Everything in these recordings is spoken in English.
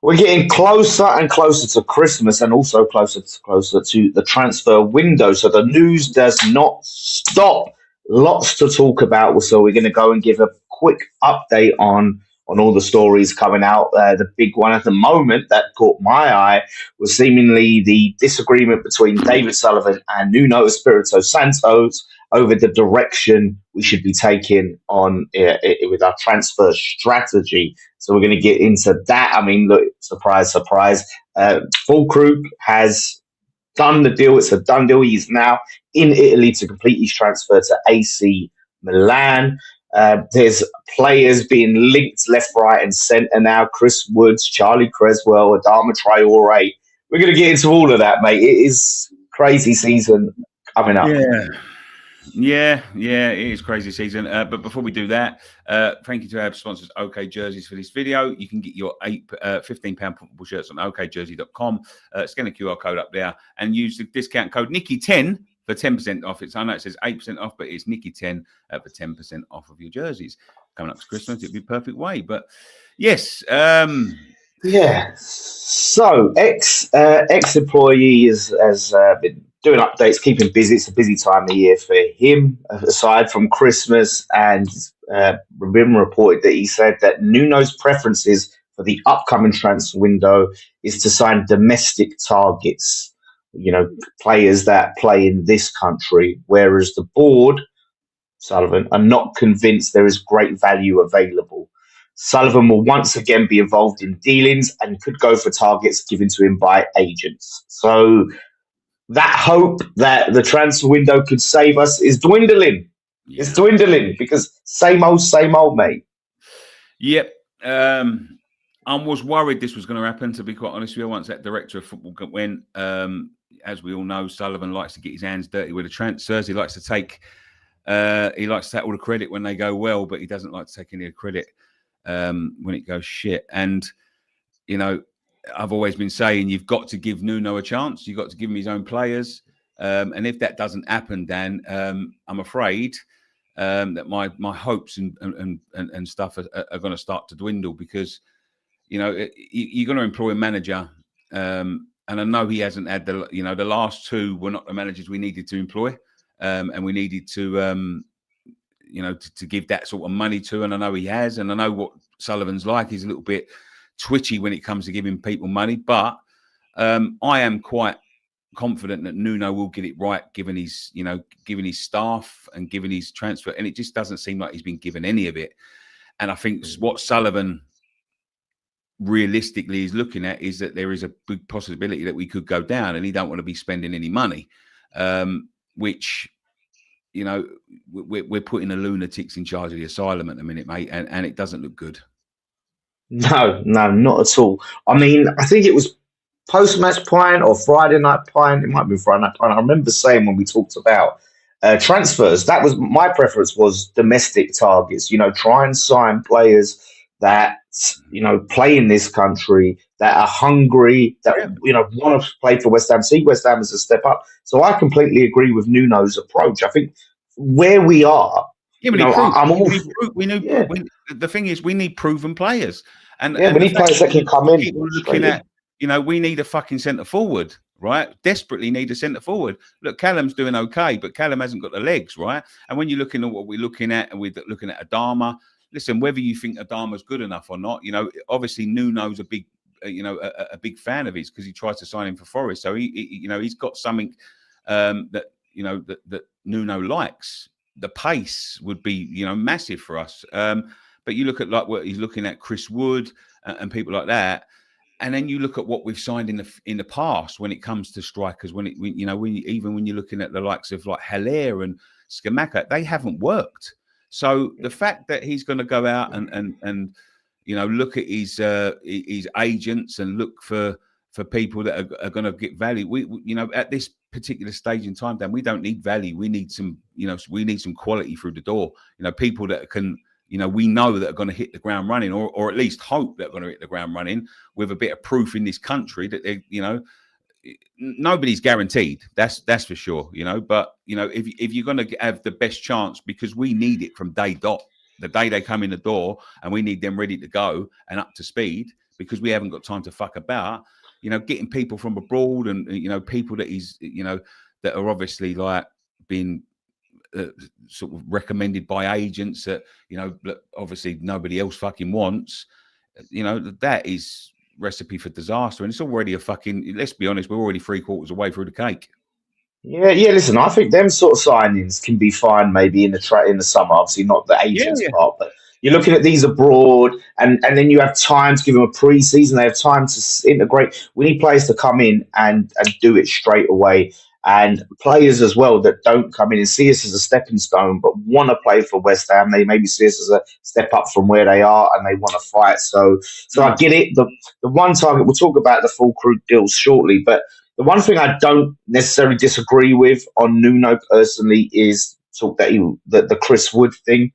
We're getting closer and closer to Christmas and also closer to the transfer window. So the news does not stop. Lots to talk about. So we're going to go and give a quick update on all the stories coming out. The big one at the moment that caught my eye was seemingly the disagreement between David Sullivan and Nuno Espirito Santos over the direction we should be taking on with our transfer strategy. So we're going to get into that. I mean, look, surprise, surprise. Fulkrug has done the deal. It's a done deal. He's now in Italy to complete his transfer to AC Milan. There's players being linked left, right, and centre now. Chris Woods, Charlie Creswell, Adama Traore. We're going to get into all of that, mate. It is crazy season coming up. Yeah, it is crazy season. But before we do that, thank you to our sponsors, OK Jerseys, for this video. You can get your £15 football shirts on okjersey.com. Scan the QR code up there and use the discount code Nicky10 for 10% off. I know it says 8% off, but it's Nicky10 for 10% off of your jerseys. Coming up to Christmas, it'd be a perfect way. But yes, yeah. So ex-employee has been doing updates, keeping busy. It's a busy time of year for him, aside from Christmas. And been reported that he said that Nuno's preferences for the upcoming transfer window is to sign domestic targets, players that play in this country, whereas the board, Sullivan, are not convinced there is great value available. Sullivan will once again be involved in dealings and could go for targets given to him by agents. So that hope that the transfer window could save us is dwindling. Yeah. It's dwindling because same old, mate. Yep. I was worried this was going to happen, to be quite honest with you. Once that director of football went, as we all know, Sullivan likes to get his hands dirty with the transfers. He likes to take all the credit when they go well, but he doesn't like to take any credit when it goes shit. And, I've always been saying you've got to give Nuno a chance. You've got to give him his own players. And if that doesn't happen, Dan, I'm afraid that my hopes and stuff are going to start to dwindle because, you're going to employ a manager. And I know he hasn't had the last two were not the managers we needed to employ. And we needed to, to give that sort of money to. And I know he has. And I know what Sullivan's like. He's a little bit twitchy when it comes to giving people money. But I am quite confident that Nuno will get it right, given his staff and given his transfer. And it just doesn't seem like he's been given any of it. And I think what Sullivan realistically is looking at is that there is a big possibility that we could go down and he don't want to be spending any money, which, we're putting the lunatics in charge of the asylum at the minute, mate. And it doesn't look good. No, not at all. I mean, I think it was post-match pint or Friday night pint. It might be Friday night pint. I remember saying when we talked about transfers, that was my preference was domestic targets. Try and sign players that play in this country, that are hungry, that want to play for West Ham. See West Ham as a step up. So I completely agree with Nuno's approach. I think where we are. Yeah, the thing is, we need proven players, and we need players that can come in. Looking at, we need a fucking centre forward, right? Desperately need a centre forward. Look, Callum's doing okay, but Callum hasn't got the legs, right? And when you're looking at what we're looking at, and we're looking at Adama, listen, whether you think Adama's good enough or not, obviously Nuno's a big, a big fan of his because he tries to sign him for Forest, so he's got something that Nuno likes. The pace would be, massive for us. But you look at like what he's looking at, Chris Wood and people like that, and then you look at what we've signed in the past when it comes to strikers. Even when you're looking at the likes of like Haller and Scamacca, they haven't worked. So the fact that he's going to go out and look at his agents and look for people that are going to get value. We at this particular stage in time, Dan, we don't need value. We need some, we need some quality through the door. People that can, we know that are going to hit the ground running, or at least hope that are going to hit the ground running with a bit of proof in this country that they, nobody's guaranteed. That's for sure. But if you're going to have the best chance, because we need it from day dot, the day they come in the door, and we need them ready to go and up to speed. because we haven't got time to fuck about. You know, getting people from abroad and, you know, people that he's, you know, that are obviously like being sort of recommended by agents that, you know, obviously nobody else fucking wants. You know, that is recipe for disaster. And it's already a fucking, let's be honest, we're already 3/4 away through the cake. Yeah. Listen, I think them sort of signings can be fine maybe in the summer. Obviously, not the agents Yeah. part, but you're looking at these abroad, and then you have time to give them a pre-season. They have time to integrate. We need players to come in and do it straight away, and players as well that don't come in and see us as a stepping stone, but want to play for West Ham. They maybe see us as a step up from where they are, and they want to fight. So I get it. The one target, we'll talk about the Fulkrug deals shortly, but the one thing I don't necessarily disagree with on Nuno personally is the Chris Wood thing.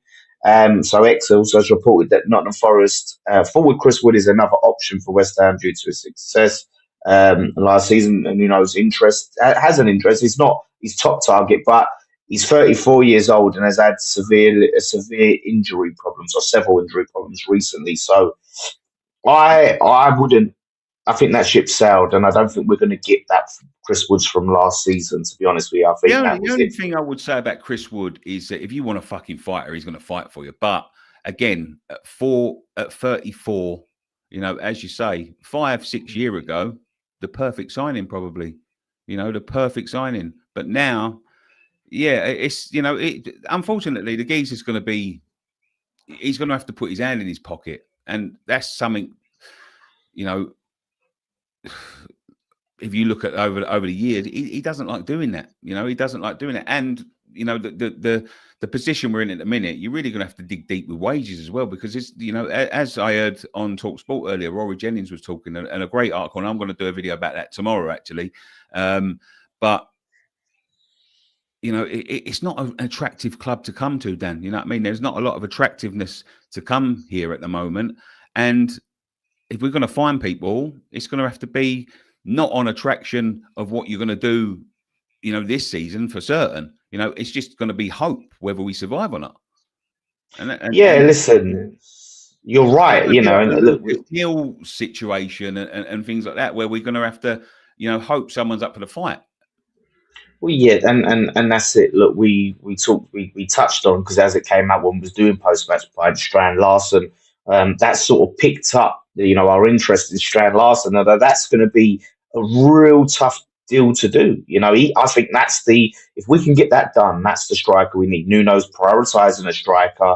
So X also has reported that Nottingham Forest forward Chris Wood is another option for West Ham due to his success last season, and Nuno's interest has an interest. He's not his top target, but he's 34 years old and has had severe injury problems or several injury problems recently. So I wouldn't. I think that ship sailed, and I don't think we're going to get that Chris Woods from last season. To be honest with you, I think The only thing I would say about Chris Wood is that if you want a fucking fighter, he's going to fight for you. But again, at 34, you know, as you say, 5-6 years ago, the perfect signing probably. You know, the perfect signing. But now, yeah, it's, you know, unfortunately, the geezer's going to be. He's going to have to put his hand in his pocket, and that's something, you know. If you look at over the years, he doesn't like doing that. You know, he doesn't like doing it. And, you know, the position we're in at the minute, you're really going to have to dig deep with wages as well, because it's, you know, as I heard on Talk Sport earlier, Rory Jennings was talking, and a great article, and I'm going to do a video about that tomorrow, actually. But, you know, it's not an attractive club to come to, Dan. You know what I mean? There's not a lot of attractiveness to come here at the moment. And if we're going to find people, it's going to have to be not on attraction of what you're going to do, you know, this season for certain. You know, it's just going to be hope whether we survive or not. And listen, you're right. You know, and look, Neil situation and things like that, where we're going to have to, you know, hope someone's up for the fight. well, yeah, and that's it. Look, we touched on, because as it came out when we was doing post match by Strand Larsen, that sort of picked up, you know, our interest in Strand Larsen. Although that's going to be a real tough deal to do. You know, I think if we can get that done, that's the striker we need. Nuno's prioritising a striker.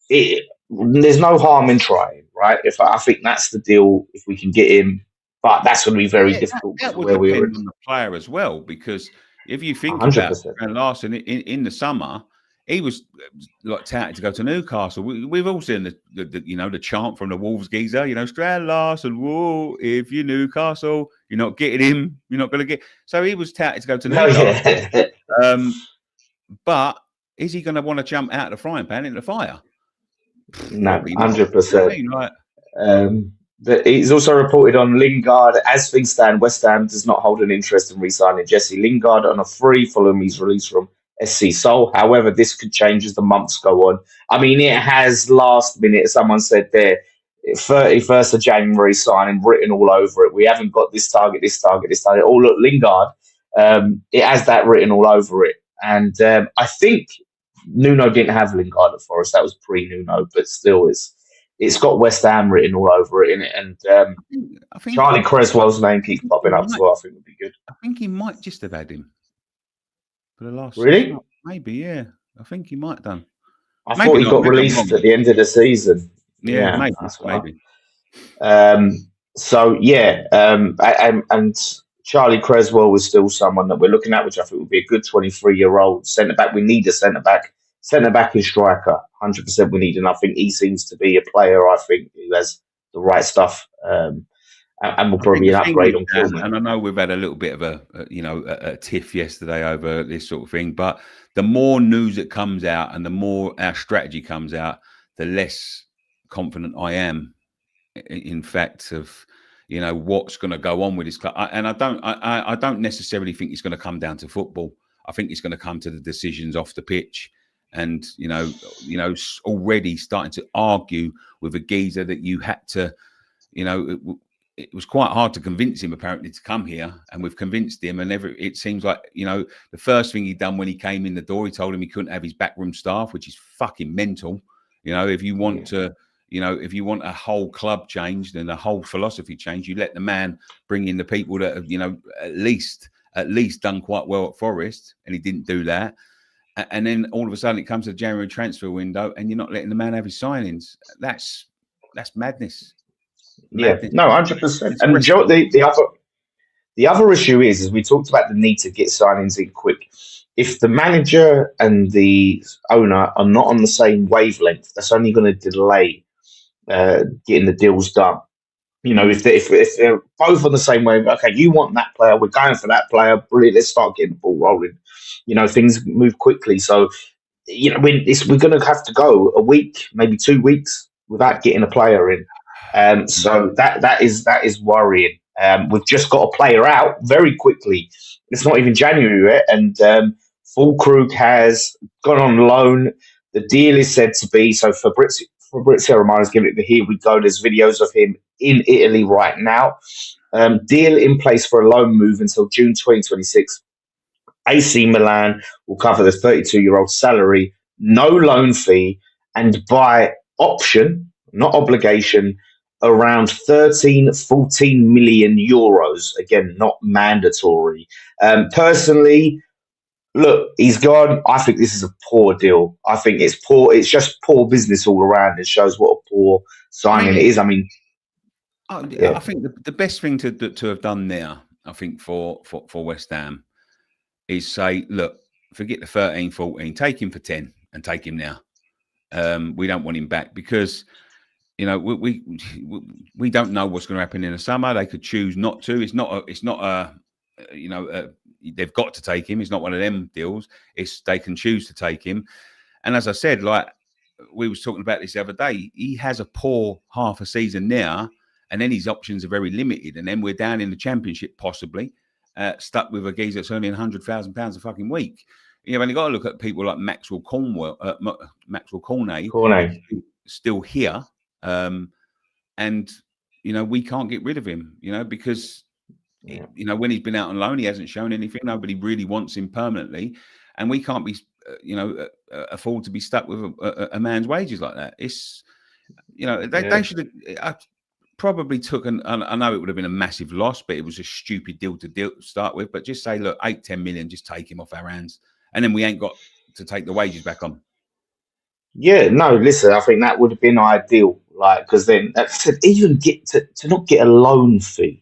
There's no harm in trying, right? I think that's the deal, if we can get him, but that's going to be very difficult. That would depend on the player as well, because if you think 100%. about Strand Larsen in the summer, he was like touted to go to Newcastle. We've all seen the you know, the chant from the Wolves geezer, you know, Strand Larsen, whoa, if you're Newcastle, you're not getting him, you're not going to get. So he was touted to go to Newcastle. Yeah. But is he going to want to jump out of the frying pan into the fire? No, 100%. He's also reported on Lingard. As things stand, West Ham does not hold an interest in re-signing Jesse Lingard on a free following his release from SC Seoul. However, this could change as the months go on. I mean, it has last minute, someone said there, 31st of January signing written all over it. We haven't got this target, this target, this target. Oh, look, Lingard, it has that written all over it. And I think Nuno didn't have Lingard at Forest. That was pre-Nuno, but still, it's got West Ham written all over it, innit? And I think Charlie Creswell's name keeps popping up, so I think would be good. I think he might just have had him for the last. Really? Maybe, yeah. I think he might have done. I thought he got released at the end of the season. Yeah, maybe. So yeah, and Charlie Creswell was still someone that we're looking at, which I think would be a good 23-year-old centre back. We need a centre back and striker. 100% we need, and I think he seems to be a player, I think, who has the right stuff, and will probably be an upgrade on Kilman. And I know we've had a little bit of a tiff yesterday over this sort of thing, but the more news that comes out and the more our strategy comes out, the less confident I am, in fact, of what's going to go on with this club. I don't necessarily think it's going to come down to football. I think it's going to come to the decisions off the pitch. And already starting to argue with a geezer that you had to you know, it was quite hard to convince him apparently to come here, and we've convinced him. And it seems like, you know, the first thing he'd done when he came in the door, he told him he couldn't have his backroom staff, which is fucking mental. You know, if you want to, you know, if you want a whole club changed and a whole philosophy changed, you let the man bring in the people that have, you know, at least done quite well at Forest, and he didn't do that. And then all of a sudden it comes to the January transfer window, and you're not letting the man have his signings. That's madness. Yeah, no, 100%. And Joe, the other issue is we talked about the need to get signings in quick. If the manager and the owner are not on the same wavelength, that's only going to delay getting the deals done. You know, if they're both on the same wave, okay, you want that player, we're going for that player, brilliant, let's start getting the ball rolling. You know, things move quickly. So, you know, we're going to have to go a week, maybe 2 weeks without getting a player in. So that is worrying. We've just got a player out very quickly. It's not even January yet, and Fulkrug has gone on loan. The deal is said to be so. Fabrizio Romano's giving it the here we go. There's videos of him in Italy right now. Deal in place for a loan move until June 2026. AC Milan will cover the 32-year-old salary, no loan fee, and by option, not obligation, around 14 million euros. Again, not mandatory. Personally, look, he's gone. I think this is a poor deal. I think it's poor. It's just poor business all around. It shows what a poor signing it is. I mean, I think the best thing to have done there, I think for West Ham, is say, look, forget the 13, 14, take him for 10 and take him now. We don't want him back because, you know, we don't know what's going to happen in the summer. They could choose not to. It's not a you know, they've got to take him. It's not one of them deals. It's they can choose to take him. And as I said, like we was talking about this the other day, he has a poor half a season now, and then his options are very limited. And then we're down in the Championship possibly, stuck with a geezer that's earning £100,000 a fucking week. You know, and you got to look at people like Maxwell Cornet, still here, and you know we can't get rid of him. You know, because you know when he's been out on loan, he hasn't shown anything. Nobody really wants him permanently, and we can't be, you know, afford to be stuck with a man's wages like that. It's, you know, they should have. Probably took I know it would have been a massive loss, but it was a stupid deal to start with. But just say, look, 8-10 million, just take him off our hands, and then we ain't got to take the wages back on. Yeah, no, listen, I think that would have been ideal. Like, because then even get to not get a loan fee,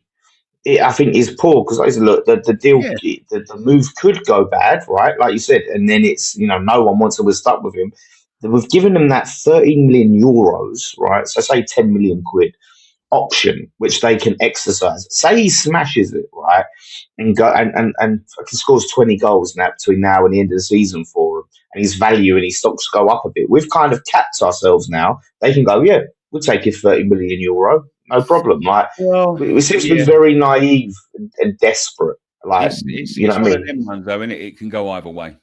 I think is poor. Because I said, look, the deal, the move could go bad, right? Like you said, and then it's, you know, no one wants to be stuck with him. We've given them that 13 million euros, right? So say 10 million quid. Option which they can exercise. Say he smashes it, right, and go and scores 20 goals now between now and the end of the season for him, and his value and his stocks go up a bit. We've kind of capped ourselves now. They can go, yeah, we'll take it 30 million euro, no problem. Like, we seem to be very naive and desperate. Like, you know what I mean? One of them ones, though, and it can go either way,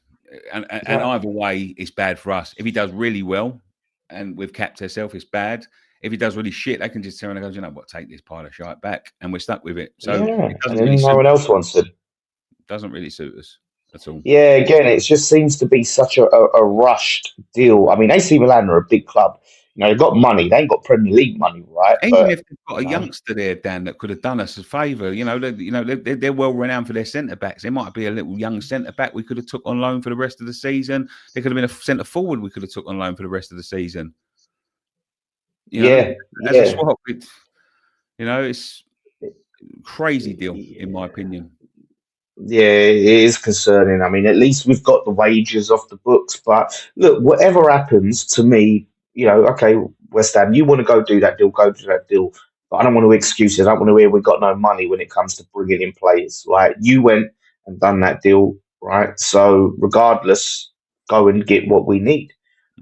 and either way, it's bad for us. If he does really well, and we've capped ourselves, it's bad. If he does really shit, they can just turn and go, you know what, take this pile of shite back, and we're stuck with it. So it doesn't really no one else wants it. Doesn't really suit us at all. Yeah, again, it just seems to be such a rushed deal. I mean, AC Milan are a big club. You know, they've got money. They ain't got Premier League money, right? Even if they've got a youngster there, Dan, that could have done us a favour. You know, they're well renowned for their centre backs. There might be a little young centre back we could have took on loan for the rest of the season. There could have been a centre forward we could have took on loan for the rest of the season. You know, as a swap, you know, it's a crazy deal in my opinion. Yeah, it is concerning. I mean, at least we've got the wages off the books. But look, whatever happens to me, you know, okay, West Ham, you want to go do that deal, go do that deal. But I don't want to excuse it. I don't want to hear we've got no money when it comes to bringing in players. Like, you went and done that deal, right? So regardless, go and get what we need.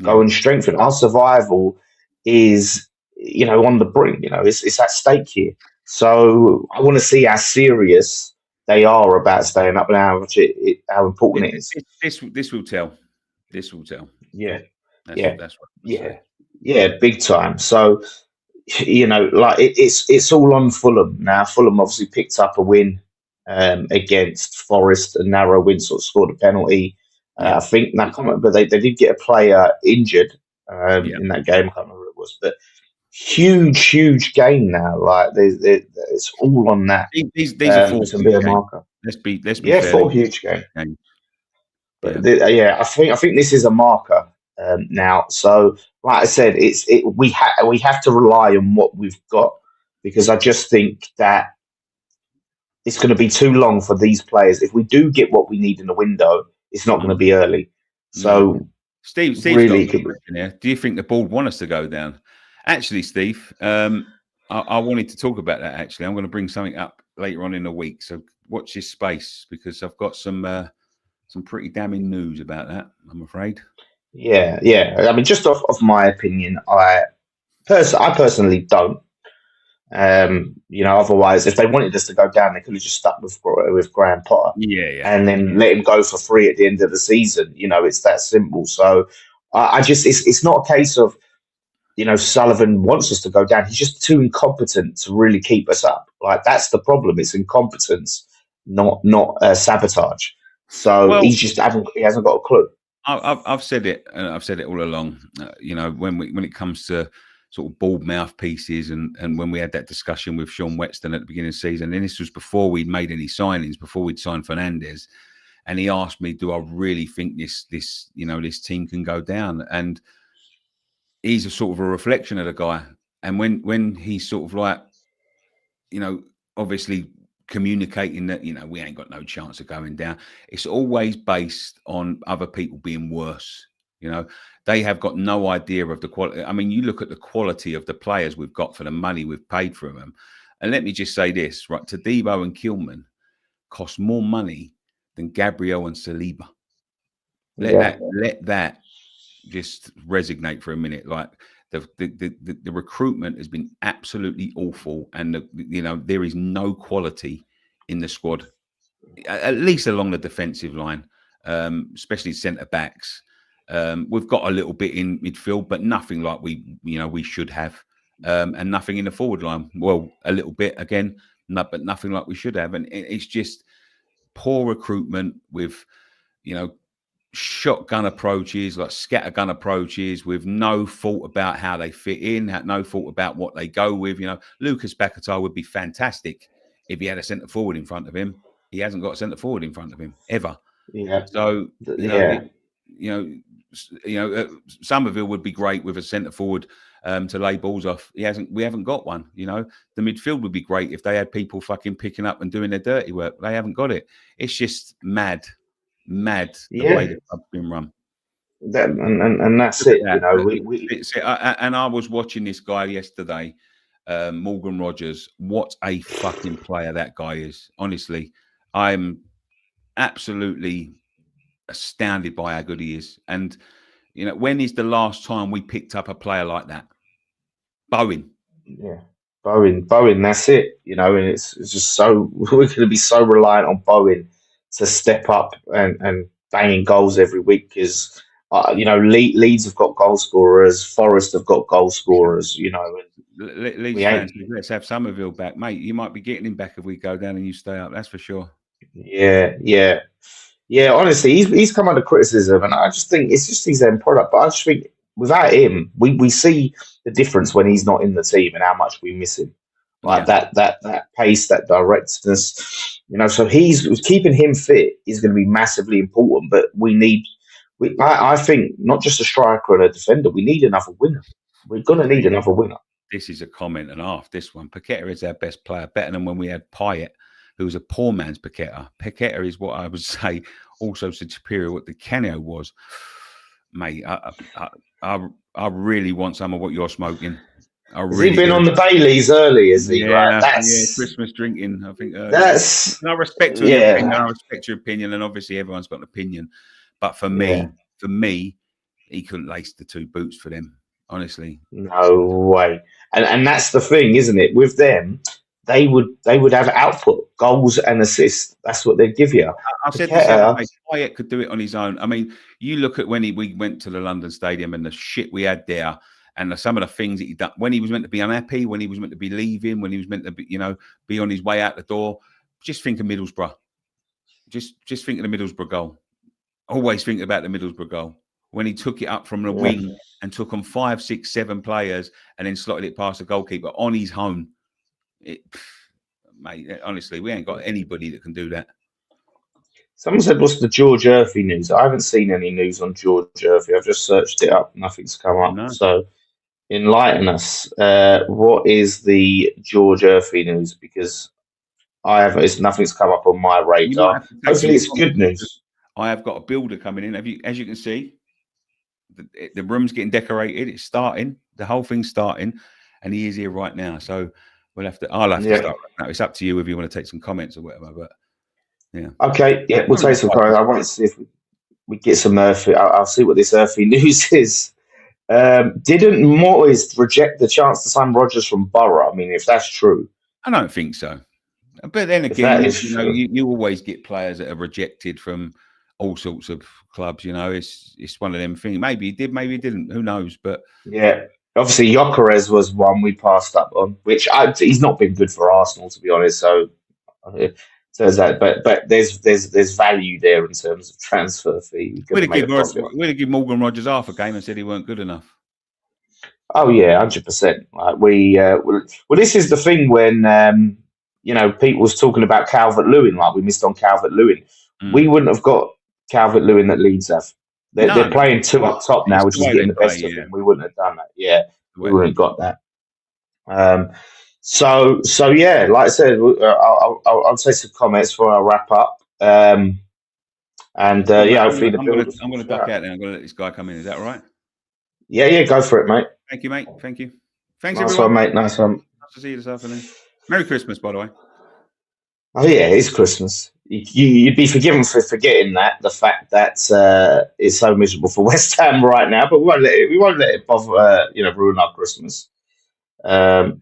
Go and strengthen. Our survival is, you know, on the brink. You know, it's at stake here. So I want to see how serious they are about staying up and how important it is. This will tell. This will tell. Yeah. That's what Yeah, big time. So like it's all on Fulham now. Fulham obviously picked up a win against Forest, a narrow win, sort of scored a penalty. Yeah, I think I can't remember, they did get a player injured yeah. in that game. I can't remember who it was, but huge game now. Like it's all on that. These are four It's gonna be huge a games. marker. Let's be Yeah, fair. four huge games. Games. But Yeah. yeah, I think this is a marker now. So, like I said, we have to rely on what we've got, because I just think that it's going to be too long for these players. If we do get what we need in the window, it's not going to Mm. be early. No. So, Steve's got really, a good question here. Do you think the board want us to go down? Actually, Steve, I wanted to talk about that. Actually, I'm going to bring something up later on in the week. So watch this space, because I've got some pretty damning news about that, I'm afraid. yeah. I mean, just off my opinion, I personally don't. Otherwise, if they wanted us to go down, they could have just stuck with Graham Potter Yeah. and then let him go for free at the end of the season. It's that simple. So I just, it's not a case of, Sullivan wants us to go down. He's just too incompetent to really keep us up. Like, that's the problem. It's incompetence, not sabotage. So Well, he hasn't got a clue. I've said it, and I've said it all along. When it comes to sort of bald mouthpieces, and when we had that discussion with Sean Whetstone at the beginning of the season, and this was before we'd made any signings, before we'd signed Fernandes, and he asked me, "Do I really think this team can go down?" And he's a sort of a reflection of the guy. And when he's sort of like, obviously communicating that, we ain't got no chance of going down, it's always based on other people being worse. They have got no idea of the quality. I mean, you look at the quality of the players we've got for the money we've paid for them. And let me just say this, right? Todibo and Kilman cost more money than Gabriel and Saliba. Let that just resonate for a minute. Like, the recruitment has been absolutely awful, and there is no quality in the squad, at least along the defensive line, especially centre backs. We've got a little bit in midfield, but nothing like we should have, and nothing in the forward line. Well, a little bit again, but nothing like we should have, and it's just poor recruitment with shotgun approaches, like scattergun approaches, with no thought about how they fit in, no thought about what they go with. Lucas Paqueta would be fantastic if he had a centre forward in front of him. He hasn't got a centre forward in front of him ever. Yeah. So Yeah. Somerville would be great with a centre forward to lay balls off. We haven't got one. The midfield would be great if they had people fucking picking up and doing their dirty work. They haven't got it. It's just mad the way the club's been run. And that's it. And I was watching this guy yesterday, Morgan Rogers. What a fucking player that guy is. Honestly, I'm absolutely astounded by how good he is. And when is the last time we picked up a player like that? Bowen. Yeah. Bowen, that's it. And it's just so, we're going to be so reliant on Bowen to step up and banging goals every week, because Leeds have got goal scorers, Forest have got goal scorers. Leeds fans, let's have Somerville back, mate. You might be getting him back if we go down and you stay up. That's for sure. Yeah. Honestly, he's come under criticism, and I just think it's just his end product. But I just think without him, we see the difference when he's not in the team and how much we miss him. Like that pace, that directness, So keeping him fit is going to be massively important. But I think not just a striker and a defender. We need another winner. We're going to need another winner. This is a comment and a half. This one, Paqueta is our best player, better than when we had Payet, who was a poor man's Paqueta. Paqueta is what I would say also superior what the Canio was. Mate, I really want some of what you're smoking. Has he been on the Baileys early? Is he? Yeah, right? Christmas drinking. I think that's. I respect your opinion. I respect your opinion, and obviously everyone's got an opinion. But for me, he couldn't lace the two boots for them. Honestly, no way. And that's the thing, isn't it? With them, they would have output, goals and assists. That's what they'd give you. I said this other day, Payet could do it on his own. I mean, you look at when we went to the London Stadium and the shit we had there, and some of the things that he done when he was meant to be unhappy, when he was meant to be leaving, when he was meant to be, be on his way out the door. Just think of Middlesbrough. Just think of the Middlesbrough goal. Always think about the Middlesbrough goal when he took it up from the wing and took on 5, 6, 7 players and then slotted it past the goalkeeper on his own. Mate, honestly, we ain't got anybody that can do that. Someone said, what's the George Murphy news? I haven't seen any news on George Murphy. I've just searched it up. Nothing's come up. No. So enlighten us. What is the George Murphy news? Because nothing's come up on my radar. Hopefully it's good news. I have got a builder coming in. As you can see, the room's getting decorated. It's starting. The whole thing's starting. And he is here right now. So I'll have to start right now. It's up to you if you want to take some comments or whatever. But yeah. Okay. Yeah, we'll take some comments. I want to see if we get some Murphy. I'll see what this Murphy news is. Didn't Moyes reject the chance to sign Rodgers from Borough? I mean, if that's true. I don't think so. But then again, you always get players that are rejected from all sorts of clubs. It's one of them things. Maybe he did, maybe he didn't. Who knows? But yeah. Obviously, Gyökeres was one we passed up on, which he's not been good for Arsenal, to be honest. So it turns out, but there's value there in terms of transfer fee. We'd have given Morgan Rogers half a game and said he weren't good enough. Oh yeah, 100%. Like well, this is the thing when people was talking about Calvert-Lewin, like we missed on Calvert-Lewin. We wouldn't have got Calvert-Lewin that Leeds have. They're playing 2 up top now, which is getting the best of them. We wouldn't have done that. Yeah, we wouldn't have got that. So yeah, like I said, I'll take some comments for our wrap up. Hopefully I'm going to duck out there. I'm going to let this guy come in. Is that all right? Yeah, go for it, mate. Thank you, mate. Thank you. Thanks, nice everyone. One, mate. Nice one. Nice to see you this afternoon. Merry Christmas, by the way. Oh yeah, it's Christmas. You'd be forgiven for forgetting the fact that it's so miserable for West Ham right now, but we won't let it bother ruin our Christmas. Do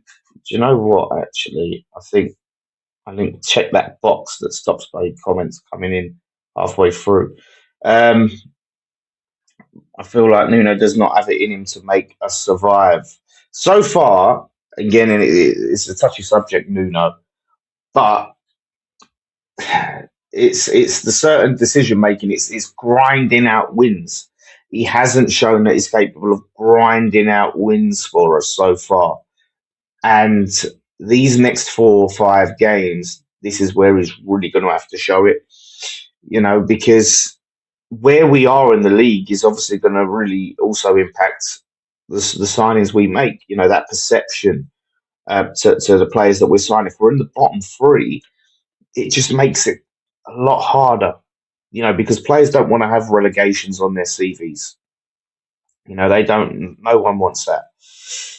you know what? Actually, I think check that box that stops my comments coming in halfway through. I feel like Nuno does not have it in him to make us survive. So far, again, it's a touchy subject, Nuno, but it's the certain decision making. It's grinding out wins. He hasn't shown that he's capable of grinding out wins for us so far. And these next 4 or 5 games, this is where he's really going to have to show it. Because where we are in the league is obviously going to really also impact the signings we make. That perception to the players that we're signing. If we're in the bottom 3, it just makes it a lot harder, because players don't want to have relegations on their CVs. They don't. No one wants that.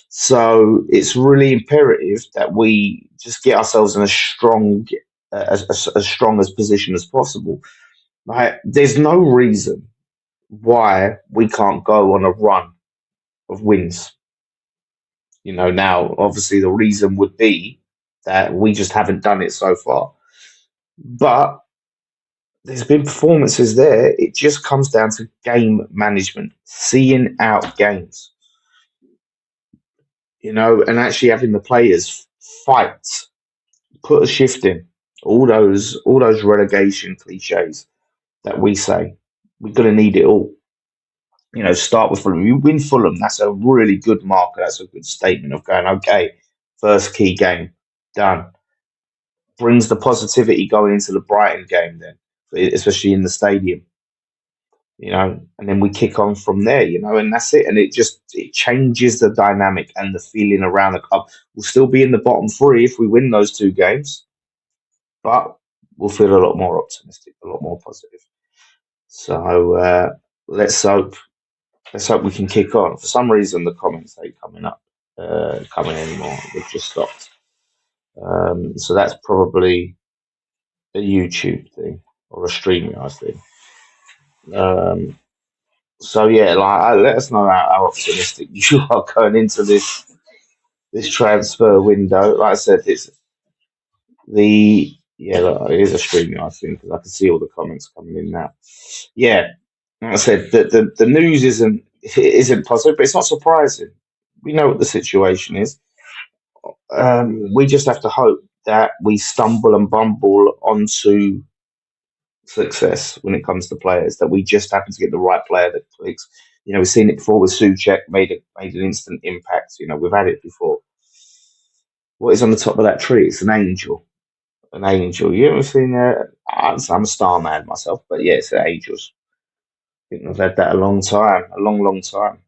So it's really imperative that we just get ourselves in as strong as position as possible. There's no reason why we can't go on a run of wins. Now obviously the reason would be that we just haven't done it so far. But there's been performances there. It just comes down to game management, seeing out games, and actually having the players fight, put a shift in. All those relegation cliches that we say, we're going to need it all. Start with Fulham. You win Fulham, that's a really good marker. That's a good statement of going, okay, first key game, done. Brings the positivity going into the Brighton game then, especially in the stadium, and then we kick on from there, and that's it. And it changes the dynamic and the feeling around the club. We'll still be in the bottom 3 if we win those 2 games, but we'll feel a lot more optimistic, a lot more positive. So let's hope we can kick on. For some reason, the comments ain't coming anymore. They've just stopped. So that's probably a YouTube thing or a StreamYard thing. So yeah, let us know how optimistic you are going into this transfer window. Like I said, it is a StreamYard thing because I can see all the comments coming in now. Yeah, like I said, the news isn't positive, but it's not surprising. we know what the situation is. We just have to hope that we stumble and bumble onto success when it comes to players, that we just happen to get the right player that clicks. You know, we've seen it before with Souček, made an instant impact. You know, we've had it before. What is on the top of that tree? It's an angel. An angel. You ever seen I'm a star man myself, but yeah, it's angels. I think I've had that a long time, a long, long time.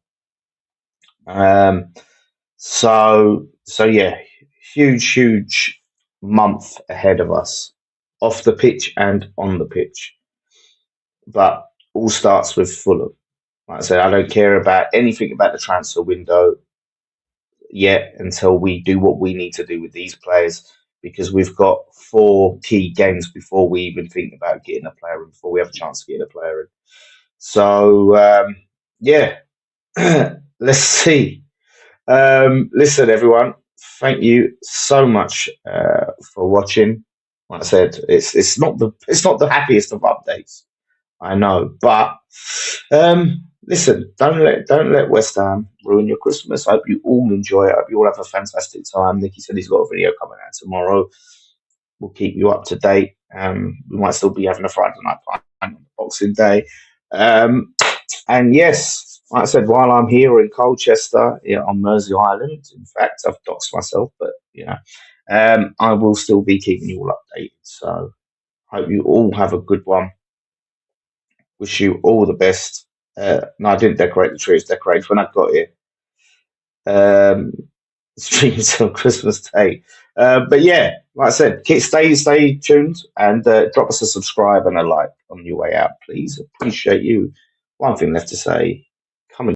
So yeah, huge month ahead of us, off the pitch and on the pitch. But all starts with Fulham. Like I said, I don't care about anything about the transfer window yet until we do what we need to do with these players, because we've got 4 key games before we even think about getting a player in, before we have a chance to get a player in. So, yeah, let's see. Listen, everyone, thank you so much for watching. Like I said, it's not the happiest of updates, I know, but listen, don't let West Ham ruin your Christmas. I hope you all enjoy it. I hope you all have a fantastic time. Nicky said he's got a video coming out tomorrow. We'll keep you up to date. We might still be having a Friday night party on Boxing Day. And yes, like I said, while I'm here in Colchester, on Mersey Island, in fact, I've doxed myself, but I will still be keeping you all updated. So hope you all have a good one. Wish you all the best. No, I didn't decorate the tree. It's decorated when I got here. Stream until Christmas Day. But yeah, like I said, stay tuned and drop us a subscribe and a like on your way out, please. Appreciate you. One thing left to say.